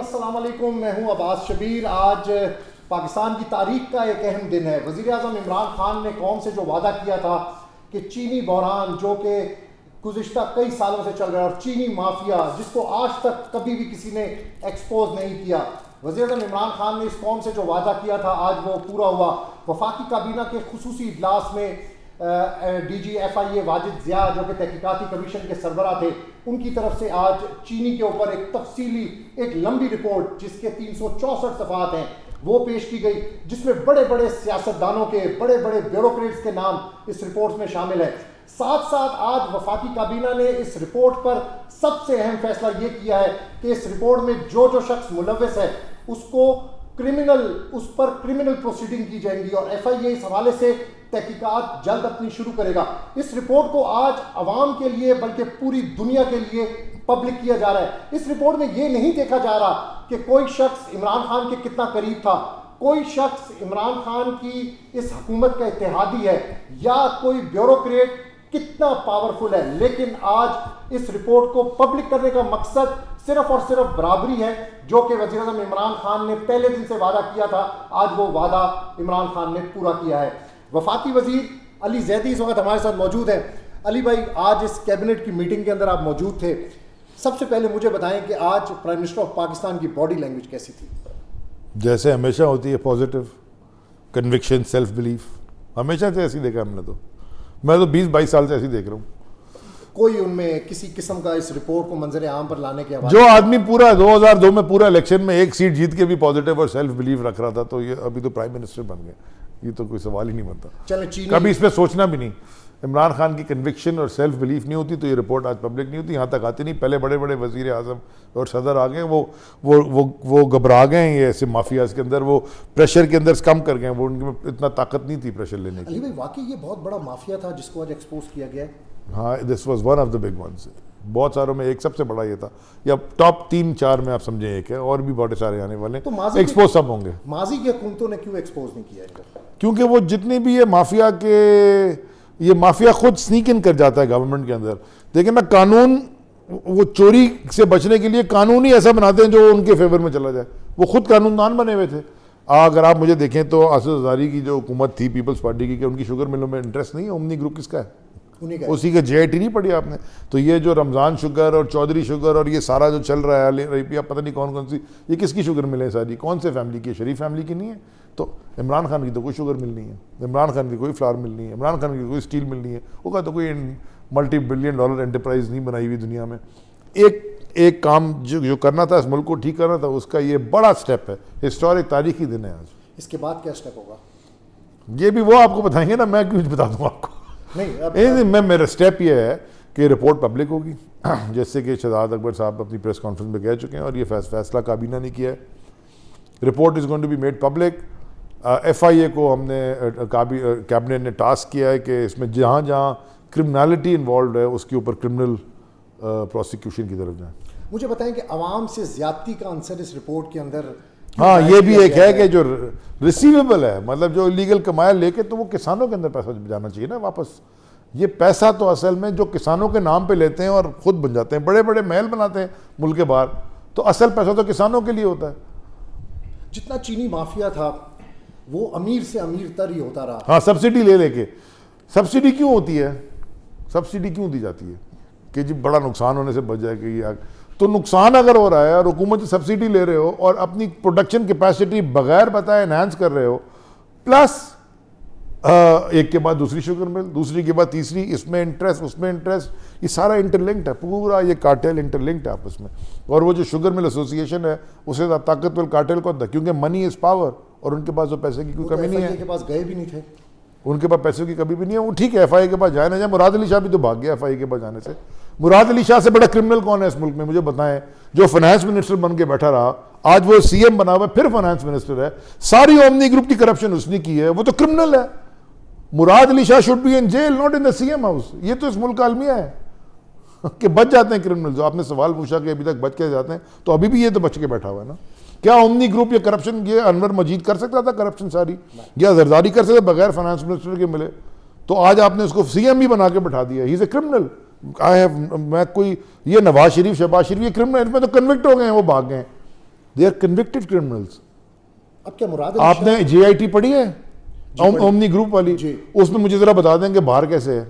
अस्सलाम वालेकुम, मैं हूं अब्बास शबीर। आज पाकिस्तान की तारीख का एक अहम दिन है। वज़ीर आज़म इमरान खान ने कौम से जो वादा किया था कि चीनी बहरान जो कि गुज़िश्ता कई सालों से चल रहा है और चीनी माफिया जिसको आज तक कभी भी किसी ने एक्सपोज नहीं किया, वज़ीर आज़म इमरान खान ने इस कौम से जो वादा किया था आज वो पूरा हुआ। वफाकी काबीना के खुसूसी इजलास में DG/FIA वाजिद ज़िया जो कि तहकीकाती कमीशन के सरबराह थे, उनकी तरफ से आज चीनी के ऊपर एक तफसीली एक लंबी रिपोर्ट जिसके 364 सफ़ात हैं वो पेश की गई, जिसमें बड़े बड़े सियासतदानों के बड़े बड़े ब्यूरोक्रेट्स के नाम इस रिपोर्ट में शामिल है। साथ साथ आज वफाकी काबीना ने इस रिपोर्ट पर सबसे अहम फैसला ये किया है कि इस रिपोर्ट में जो शख्स मुलव्वस है उस पर क्रिमिनल प्रोसीडिंग की जाएंगी और FIA इस हवाले से तहकीकात जल्द अपनी शुरू करेगा। इस रिपोर्ट को आज अवाम के लिए बल्कि पूरी दुनिया के लिए पब्लिक किया जा रहा है। इस रिपोर्ट में ये नहीं देखा जा रहा कि कोई शख्स इमरान खान के कितना करीब था, कोई शख्स इमरान खान की इस हुकूमत का इत्तेहादी है या कोई ब्यूरोक्रेट कितना पावरफुल है, लेकिन आज इस रिपोर्ट को पब्लिक करने का मकसद सिर्फ और सिर्फ बराबरी है जो कि वज़ीर आज़म इमरान खान ने पहले दिन से वादा किया था। आज वो वादा इमरान खान ने पूरा किया है। वफाकी वजीर अली जैदी इस वक्त हमारे साथ मौजूद हैं। अली भाई, आज इस कैबिनेट की मीटिंग के अंदर आप मौजूद थे। सबसे पहले मुझे बताएं कि आज प्राइम मिनिस्टर ऑफ पाकिस्तान की बॉडी लैंग्वेज कैसी थी? जैसे हमेशा होती है, पॉजिटिव, कन्विक्शन, सेल्फ बिलीफ, हमेशा से ऐसी देखा हमने। तो मैं तो 20-22 साल से ऐसी देख रहा हूँ। कोई उनमें किसी किस्म का इस रिपोर्ट को मंजर आम पर लाने के हवाले जो आदमी पूरा 2002 में पूरा इलेक्शन में एक सीट जीत के भी पॉजिटिव और सेल्फ बिलीफ रख रहा था, तो ये अभी तो प्राइम मिनिस्टर बन गए, ये तो कोई सवाल ही नहीं बनता। चले कभी इस पर सोचना भी नहीं। इमरान खान की कन्विक्शन और सेल्फ बिलीफ नहीं होती तो ये रिपोर्ट आज पब्लिक नहीं होती, यहाँ तक आती नहीं। पहले बड़े बड़े वज़ीर आज़म और सदर आ गए, वो घबरा गए हैं, ये ऐसे माफियाज के अंदर वो प्रेशर के अंदर कम कर गए, वो उनके इतना ताकत नहीं थी प्रेशर लेने की। अली भाई, वाकई ये बहुत बड़ा माफिया था जिसको आज एक्सपोज किया गया है। हाँ, this was one of the big ones. बहुत सारों में एक सबसे बड़ा ये था, या टॉप 3-4 में आप समझें एक है, और भी बहुत सारे आने वाले तो एक्सपोज सब होंगे। माजी की हुकूमतों ने क्यों एक्सपोज नहीं किया इनको? क्योंकि वो जितनी भी ये माफिया खुद स्नीक इन कर जाता है गवर्नमेंट के अंदर। देखिए ना, कानून वो चोरी से बचने के लिए कानून ही ऐसा बनाते हैं जो उनके फेवर में चला जाए। वो खुद कानूनदान बने हुए थे। अगर आप मुझे देखें तो आसिफ ज़रदारी की जो हुकूमत थी पीपल्स पार्टी की, कि उनकी शुगर मिलों में इंटरेस्ट नहीं है। ओमनी ग्रुप किसका है? उसी का JIT नहीं पढ़ी आपने? तो ये जो रमज़ान शुगर और चौधरी शुगर और ये सारा जो चल रहा है अरेबिया, पता नहीं कौन कौन सी, ये किसकी शुगर मिले सारी? कौन से फैमिली की? शरीफ फैमिली की नहीं है। तो इमरान खान की तो कोई शुगर मिल नहीं है, इमरान खान की कोई फ्लावर मिल नहीं है, इमरान खान की कोई स्टील मिल नहीं है। उसका तो कोई $multi-billion एंटरप्राइज नहीं बनाई हुई दुनिया में। एक काम जो करना था, इस मुल्क को ठीक करना था, उसका ये बड़ा स्टेप है। हिस्टोरिक तारीखी दिन है आज। इसके बाद क्या स्टेप होगा ये भी वो आपको बताएंगे ना, मैं क्यों बता दूँ आपको? नहीं, मेरा स्टेप ये है कि रिपोर्ट पब्लिक होगी, जैसे कि शहजाद अकबर साहब अपनी प्रेस कॉन्फ्रेंस में कह चुके हैं, और ये फैसला काबीना ने किया है। Report is going to be made public. FIA को हमने कैबिनेट ने टास्क किया है कि इसमें जहाँ जहाँ क्रिमिनलिटी इन्वॉल्व है उसके ऊपर क्रिमिनल प्रोसिक्यूशन की तरफ जाए। मुझे बताएं कि आवाम से ज्यादती का आंसर इस रिपोर्ट के अंदर, हाँ, ये भी एक है कि जो रिसीवेबल है, मतलब जो इलीगल कमाया लेके, तो वो किसानों के अंदर पैसा जाना चाहिए ना वापस। ये पैसा तो असल में जो किसानों के नाम पे लेते हैं और खुद बन जाते हैं, बड़े बड़े महल बनाते हैं मुल्क के बाहर, तो असल पैसा तो किसानों के लिए होता है। जितना चीनी माफिया था वो अमीर से अमीर तर ही होता रहा। हाँ, सब्सिडी ले लेके। सब्सिडी क्यों होती है? सब्सिडी क्यों दी जाती है? कि जी बड़ा नुकसान होने से बच जाए कि ये, तो नुकसान अगर हो रहा है और हुकूमत से सब्सिडी ले रहे हो और अपनी प्रोडक्शन कैपेसिटी बगैर बताए एनहांस कर रहे हो, प्लस एक के बाद दूसरी शुगर मिल, दूसरी के बाद तीसरी, इसमें इंटरेस्ट उसमें इंटरेस्ट, ये सारा इंटरलिंक्ड है, पूरा ये कार्टेल इंटरलिंक्ड है आपस में। और वो जो शुगर मिल एसोसिएशन है उससे ज़्यादा ताकतवर कार्टेल कौन था? क्योंकि मनी इज़ पावर, और उनके पास जो पैसे की कोई कमी नहीं है। के पास गए भी नहीं थे, उनके पास पैसों की कभी भी नहीं है। वो ठीक है, FIA के पास जाए ना जाए। मुराद अली शाह भी तो भाग गया FIA के पास जाने से। मुराद अली शाह से बड़ा क्रिमिनल कौन है इस मुल्क में? मुझे बताएं। जो फाइनेंस मिनिस्टर बन के बैठा रहा, आज वो CM बना हुआ, फिर फाइनेंस मिनिस्टर है। सारी ओमनी ग्रुप की करप्शन उसने की है, वो तो क्रिमिनल है। Murad Ali Shah should be in jail, not in the CM house. ये तो इस मुल्क का अलमिया है कि बच जाते हैं क्रिमिनल। जो आपने सवाल पूछा कि अभी तक बच के जाते हैं, तो अभी भी ये तो बच के बैठा हुआ है ना। क्या ओमनी ग्रुप ये करप्शन, ये अनवर मजीद कर सकता था करप्शन सारी, या जरदारी कर सकता बगैर फाइनेंस मिनिस्टर के मिले? तो आज आपने उसको CM भी बना के बैठा दिया। He is a criminal. मैं कोई ये नवाज शरीफ, शहबाज शरीफ, ये क्रिमिनल, इसमें तो कन्विक्ट हो गए हैं, वो भाग गए। They are convicted criminals. अब क्या मुराद आपने JIT पढ़ी है, ओमनी ग्रुप वाली, उसमें मुझे जरा बता दें कि बाहर कैसे है।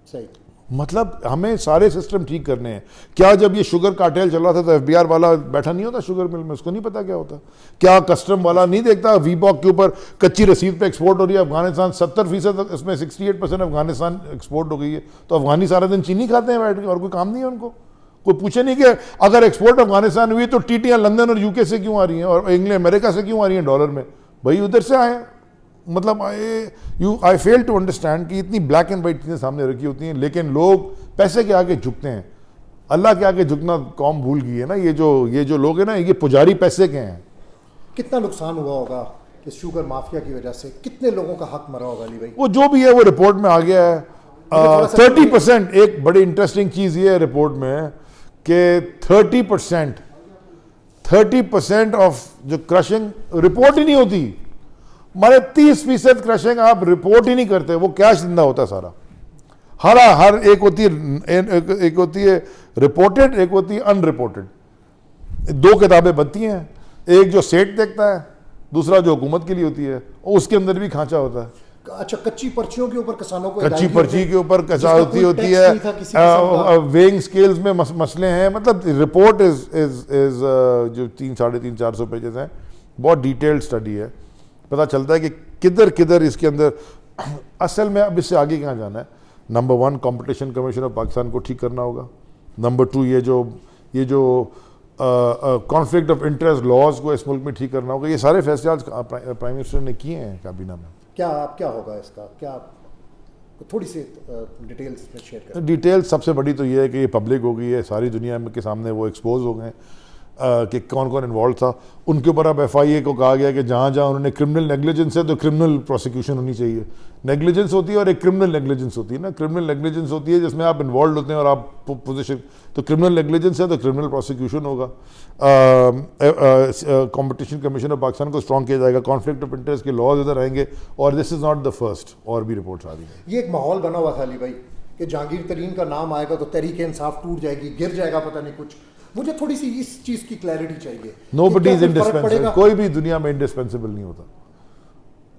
सही, मतलब हमें सारे सिस्टम ठीक करने हैं। क्या जब ये शुगर कार्टेल चल रहा था तो FBR वाला बैठा नहीं होता शुगर मिल में, उसको नहीं पता क्या होता? क्या कस्टम वाला नहीं देखता VBOC के ऊपर कच्ची रसीद पे एक्सपोर्ट हो रही है अफगानिस्तान, 70%, इसमें 68% अफगानिस्तान एक्सपोर्ट हो गई है। तो अफगानी सारा दिन चीनी खाते हैं बैठ के और कोई काम नहीं है उनको। कोई पूछे नहीं कि अगर एक्सपोर्ट अफगानिस्तान हुई तो टीटियां लंदन और UK से क्यों आ रही हैं और इंग्लैंड अमेरिका से क्यों आ रही हैं डॉलर में? भाई उधर से आए। मतलब आई फेल टू अंडरस्टैंड कि इतनी ब्लैक एंड वाइट चीज़ें सामने रखी होती हैं, लेकिन लोग पैसे के आगे झुकते हैं। अल्लाह के आगे झुकना कौम भूल गई है ना। ये जो लोग हैं ना, ये पुजारी पैसे के हैं। कितना नुकसान हुआ होगा इस शुगर माफिया की वजह से? कितने लोगों का हक मरा होगा अली भाई? वो जो भी है वो रिपोर्ट में आ गया है। 30%, एक बड़ी इंटरेस्टिंग चीज़ ये है रिपोर्ट में कि 30% ऑफ जो क्रशिंग रिपोर्ट ही नहीं होती। हमारे 30% क्रशिंग आप रिपोर्ट ही नहीं करते, वो कैश जिंदा होता है सारा। हर एक होती है रिपोर्टेड, एक होती है अनरिपोर्टेड। दो किताबें बनती हैं, एक जो सेठ देखता है, दूसरा जो हुकूमत के लिए होती है, उसके अंदर भी खांचा होता है। अच्छा, कच्ची पर्चियों के ऊपर किसानों को, कच्ची पर्ची के ऊपर कसावती होती है, वेइंग स्केल्स में मसले हैं। मतलब रिपोर्ट इज जो 300-450 पेजेस हैं, बहुत डिटेल्ड स्टडी है। पता चलता है कि किधर किधर इसके अंदर असल में अब इससे आगे कहाँ जाना है। Number 1, competition commission of Pakistan को ठीक करना होगा। नंबर 2, ये जो कॉन्फ्लिक्ट ऑफ इंटरेस्ट लॉज को इस मुल्क में ठीक करना होगा। ये सारे फैसले आज प्राइम मिनिस्टर ने किए हैं काबीना में। क्या होगा इसका? क्या थोड़ी सी डिटेल्स में शेयर करें। डिटेल्स सबसे बड़ी तो ये है कि ये पब्लिक हो गई है, सारी दुनिया के सामने वो एक्सपोज हो गए कि कौन कौन इन्वॉल्व था। उनके ऊपर अब FIA को कहा गया कि जहाँ जहाँ उन्होंने क्रिमिनल नेग्लिजेंस है तो क्रिमिनल प्रोसिक्यूशन होनी चाहिए। नेग्लिजेंस होती है और एक क्रिमिनल नेग्लिजेंस होती है ना। क्रिमिनल नेग्लिजेंस होती है जिसमें आप इन्वॉल्व होते हैं और आप पोजीशन, तो क्रिमिनल नेग्लिजेंस है तो क्रिमिनल प्रोसिक्यूशन होगा। कंपटीशन कमीशन ऑफ पाकिस्तान को स्ट्रॉन्ग किया जाएगा। कॉन्फ्लिक्ट ऑफ इंटरेस्ट के लॉज इधर आएंगे और this is not the first, और भी रिपोर्ट्स आ रही हैं। ये एक माहौल बना हुआ था अली भाई कि जहांगीर तरीन का नाम आएगा तो तहरीक इंसाफ टूट जाएगी, गिर जाएगा, पता नहीं कुछ। मुझे थोड़ी सी इस चीज की क्लैरिटी चाहिए। Nobody is indispensable. कोई भी दुनिया में इंडिस्पेंसिबल नहीं होता,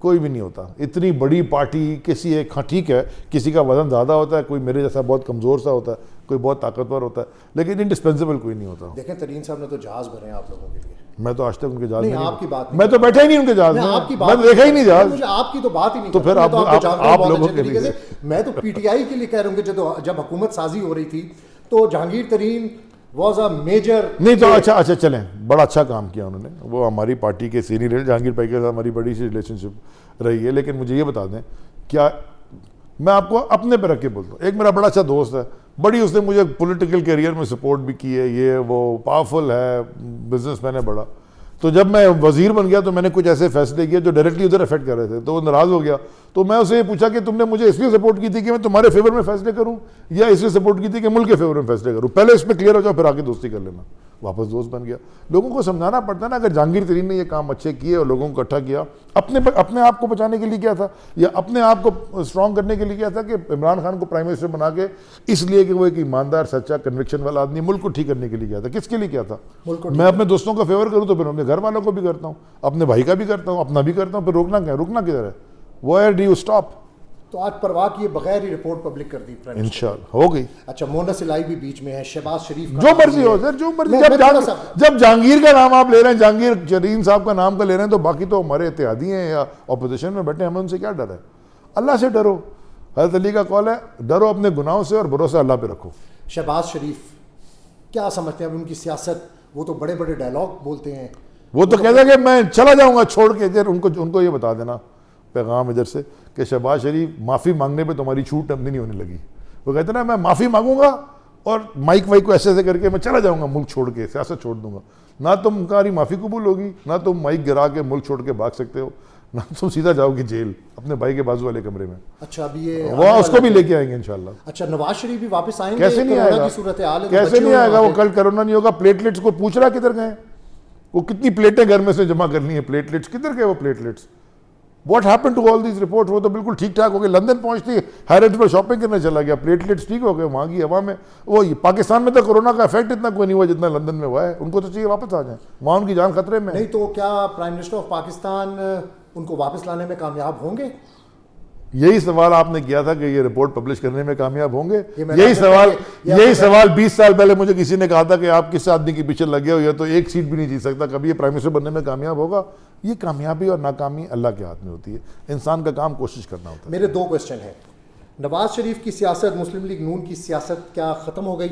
कोई भी नहीं होता। इतनी बड़ी पार्टी किसी एक, हाँ ठीक है, किसी का वजन ज़्यादा होता है, कोई मेरे जैसा बहुत कमज़ोर सा होता है, कोई बहुत ताकतवर होता है, लेकिन इंडिस्पेंसिबल कोई नहीं होता। देखें, तरीन साहब ने तो जहाज भरे आप लोगों के लिए। मैं तो आज तक उनके जहाज नहीं, आपकी बात नहीं, मैं तो बैठा ही नहीं उनके जहाज में, आपकी बात मैं देखा ही नहीं जहाज। मुझे आपकी तो बात ही नहीं। तो फिर आप लोगों के लिए, मैं तो PTI के लिए कह रहा हूँ, जब हुकूमत साजी हो रही थी तो जहांगीर तरीन वॉज अ मेजर। नहीं तो अच्छा चलें, बड़ा अच्छा काम किया उन्होंने। वो हमारी पार्टी के सीनियर जहांगीर भाई के साथ हमारी बड़ी सी रिलेशनशिप रही है। लेकिन मुझे ये बता दें, क्या मैं आपको अपने पे रख के बोलता हूँ, एक मेरा बड़ा अच्छा दोस्त है, बड़ी उसने मुझे पॉलिटिकल करियर में सपोर्ट भी की है, ये वो पावरफुल है, बिजनेसमैन है बड़ा। तो जब मैं वजीर बन गया तो मैंने कुछ ऐसे फैसले किए जो डायरेक्टली उधर अफेक्ट कर रहे थे, तो वो नाराज़ हो गया। तो मैं उसे ये पूछा कि तुमने मुझे इसलिए सपोर्ट की थी कि मैं तुम्हारे फेवर में फैसले करूं, या इसलिए सपोर्ट की थी कि मुल्क के फेवर में फैसले करूं? पहले इसमें क्लियर हो जाओ, फिर आगे दोस्ती कर लेना। वापस दोस्त बन गया। लोगों को समझाना पड़ता है ना। अगर जहांगीर तरीन ने ये काम अच्छे किए और लोगों को इकट्ठा किया, अपने आप को बचाने के लिए किया था, या अपने आप को स्ट्रॉन्ग करने के लिए किया था, कि इमरान खान को प्राइम मिनिस्टर बना के इसलिए कि वो एक ईमानदार, सच्चा, कन्विक्शन वाला आदमी, मुल्क को ठीक करने के लिए किया था? किसके लिए किया था? मैं अपने दोस्तों का फेवर करूँ तो फिर अपने घर वालों को भी करता हूँ, अपने भाई का भी करता हूँ, अपना भी करता हूँ, फिर रोकना क्या? रुकना किधर है? Where do you stop? तो आज परवाह किए बगैर ही रिपोर्ट पब्लिक कर दी इंशाल्लाह, हो गई। अच्छा, मोहम्मद इलाही भी बीच में है, शहबाज शरीफ जो मर्जी हो सर, जो मर्जी। जब जहांगीर का नाम आप ले रहे हैं, जहांगीर तरीन साहब का नाम का ले रहे हैं, तो बाकी तो हमारे इत्तेहादी हैं या अपोजिशन में बैठे, हमें उनसे क्या डर है? अल्लाह से डरो। हज़रत अली का कौल है, डरो अपने गुनाहों से और भरोसा अल्लाह पे रखो। शहबाज शरीफ क्या समझते हैं उनकी सियासत? वो तो बड़े बड़े डायलॉग बोलते हैं। वो तो कहते हैं कि मैं चला जाऊंगा छोड़ के। उनको ये बता देना पैगाम इधर से कि शहबाज शरीफ, माफ़ी मांगने पे तुम्हारी छूट अब नहीं होने लगी। वो कहते ना, मैं माफ़ी मांगूंगा और माइक वाइक को ऐसे करके मैं चला जाऊंगा, मुल्क छोड़ के, सियासत छोड़ दूंगा। ना तुम्हारी माफ़ी कबूल होगी, ना तुम माइक गिरा के मुल्क छोड़ के भाग सकते हो, ना तुम सीधा जाओगे जेल, अपने भाई के बाजू वाले कमरे में। अच्छा, अभी ये वो उसको भी लेके आएंगे इंशाल्लाह। अच्छा, नवाज शरीफ भी वापस आएंगे? कैसे नहीं आएगा? कैसे नहीं आएगा? वो कल कोरोना नहीं होगा। प्लेटलेट्स को पूछ रहा किधर गए? वो कितनी प्लेटें घर में से जमा करनी है, प्लेटलेट्स किधर गए? वो platelets what happened to all these report? वो तो बिल्कुल ठीक ठाक हो गए, लंदन पहुंचती हैरिटेज पर शॉपिंग करने चला गया, प्लेटलेट्स ठीक हो गए वहाँ की हवा में। वो पाकिस्तान में तो कोरोना का इफेक्ट इतना कोई नहीं हुआ जितना लंदन में हुआ है। उनको तो चाहिए वापस आ जाए, वहाँ उनकी जान खतरे में। नहीं तो क्या प्राइम मिनिस्टर ऑफ पाकिस्तान उनको वापस लाने में कामयाब होंगे? यही सवाल आपने किया था कि ये रिपोर्ट पब्लिश करने में कामयाब होंगे। ये यही सवाल 20 साल पहले मुझे किसी ने कहा था कि आप किस आदमी के पीछे लगे हो, या तो एक सीट भी नहीं जीत सकता, कभी ये प्राइम मिनिस्टर बनने में कामयाब होगा? ये कामयाबी और नाकामी अल्लाह के हाथ में होती है, इंसान का काम कोशिश करना होता है। मेरे 2 क्वेश्चन हैं। नवाज शरीफ की सियासत, मुस्लिम लीग नून की सियासत क्या ख़त्म हो गई?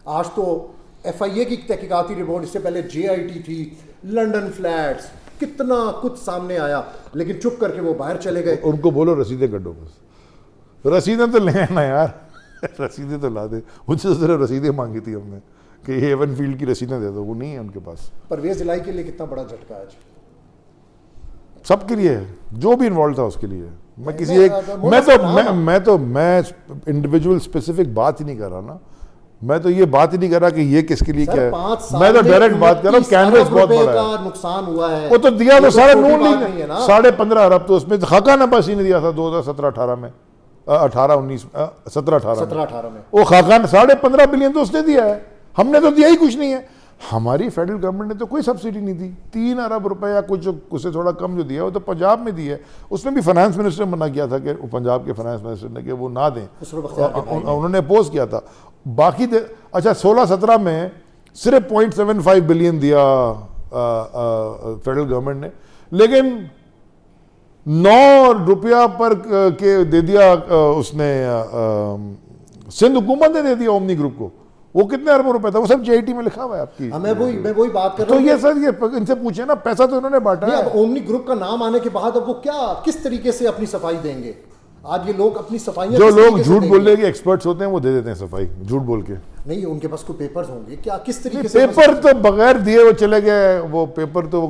आज तो FIA की तहकीकाती रिपोर्ट, इससे पहले JIT थी, लंदन फ्लैट्स, कितना कुछ सामने आया, लेकिन चुप करके वो बाहर चले गए। उनको बोलो रसीदें कटो, बस रसीदें तो ले आना यार रसीदें तो ला दे। उनसे तो सिर्फ रसीदें मांगी थी हमने कि हेवन फील्ड की रसीदें दे दो, वो नहीं है उनके पास। परवेज इलाही के लिए कितना बड़ा झटका आज? सबके लिए है, जो भी इन्वॉल्व था उसके लिए। मैं किसी मैं- एक मैं इंडिविजुअल स्पेसिफिक बात ही नहीं कर रहा ना। मैं तो ये बात ही नहीं कर रहा कि ये किसके लिए क्या है, 5 साल मैं तो में डायरेक्ट बात कर रहा हूँ। 29 कैनवस अरब बहुत रुपए बड़ा का है। नुकसान हुआ है। वो तो दिया तो सारे छोटी नून बात लीग नहीं है ना। ने 15.5 अरब तो उसमें खाकान अब्बासी ने दिया था 2017-18 में, 18-19 17-18 में। वो खाकान 15.5 बिलियन तो उसने दिया है, हमने तो दिया ही कुछ नहीं है। हमारी फेडरल गवर्नमेंट ने तो कोई सब्सिडी नहीं दी। 3 अरब रुपए या कुछ उससे थोड़ा कम जो दिया वो तो पंजाब में दिया है। उसमें भी फाइनेंस मिनिस्टर ने मना किया था कि पंजाब के फाइनेंस मिनिस्टर ने कि वो ना दें, उन्होंने अपोज किया था। बाकी अच्छा 16-17 में सिर्फ 0.75 बिलियन दिया फेडरल गवर्नमेंट ने, लेकिन 9 रुपया पर के दे दिया उसने सिंध हुकूमत ने दे दिया ओमनी ग्रुप को। वो कितने अरबों रुपए था, वो सब JIT में लिखा हुआ है आपकी। मैं वही बात कर रहा तो हूँ। ये सर ये इनसे पूछे ना, पैसा तो इन्होंने बांटा है। अब ओमनी ग्रुप का नाम आने के बाद अब वो किस तरीके से अपनी सफाई देंगे? आज ये लोग अपनी सफाई, जो लोग झूठ बोलने के एक्सपर्ट्स होते हैं वो दे देते हैं सफाई झूठ बोल के। नहीं, उनके पास कोई पेपर्स होंगे क्या? किस तरीके से? पेपर तो बगैर दिए वो चले गए। वो पेपर तो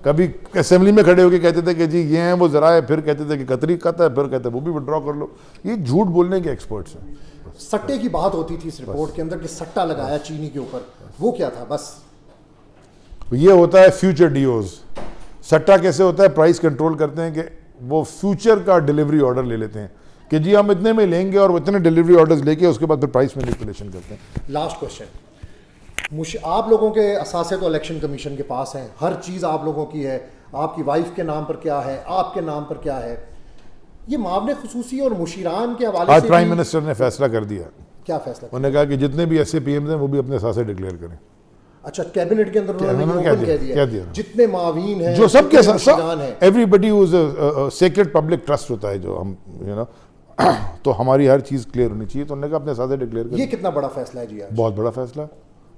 कभी असेंबली में खड़े होकर कहते थे कि जी ये हैं, वो जरा है, फिर कहते थे कि कतरी कहता है, फिर कहते हैं वो भी विड्रॉ कर लो। ये झूठ बोलने के एक्सपर्ट्स हैं। सट्टे की बात होती थी इस रिपोर्ट के अंदर कि सट्टा लगाया चीनी के ऊपर, वो क्या था? बस ये होता है फ्यूचर डीओज। सट्टा कैसे होता है? प्राइस कंट्रोल करते हैं कि वो फ्यूचर का डिलीवरी ऑर्डर ले लेते हैं कि जी हम इतने में लेंगे और इतने डिलीवरी ऑर्डर्स लेके उसके बाद फिर प्राइस मैनिपुलेशन करते हैं। लास्ट क्वेश्चन, आप लोगों के असासे तो इलेक्शन कमीशन के पास हैं, हर चीज़ आप लोगों की है, आपकी वाइफ के नाम पर क्या है, आपके नाम पर क्या है, ये मामले खुसूसी और मुशीरान के हवाले आज से प्राइम मिनिस्टर ने फैसला कर दिया। क्या फैसला? उन्होंने कहा कि जितने भी SAPMs हैं वो भी अपने असासे डिक्लेयर करें। अच्छा, कैबिनेट के अंदर उन्होंने क्या ओपन कह दिया? दिया जितने मावीन हैं, जो सबके जितने मुशीरान हैं, एवरीबडी सेक्रेट पब्लिक ट्रस्ट होता है जो हम तो हमारी हर चीज क्लियर होनी चाहिए। तो उन्होंने कहा अपने साथे डिक्लेयर करें। ये कितना बड़ा फैसला है जी आज? बहुत बड़ा फैसला है।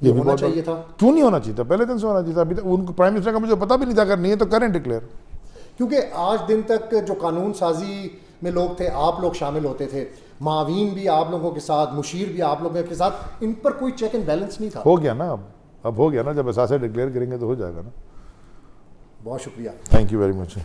ये भी होना बहुत चाहिए था। क्यों नहीं होना चाहिए था? पहले दिन से होना चाहिए था। अभी तक उनको प्राइम मिनिस्टर का मुझे पता भी नहीं था, अगर नहीं है तो करें डिक्लेयर। क्योंकि आज दिन तक जो कानून साजी में लोग थे, आप लोग शामिल होते थे, मावीन भी आप लोगों के साथ, मुशीर भी आप लोगों के साथ, इन पर कोई चेक एंड बैलेंस नहीं था। हो गया ना, अब हो गया ना। जब असासे डिक्लेयर करेंगे तो हो जाएगा ना। बहुत शुक्रिया। Thank you very much.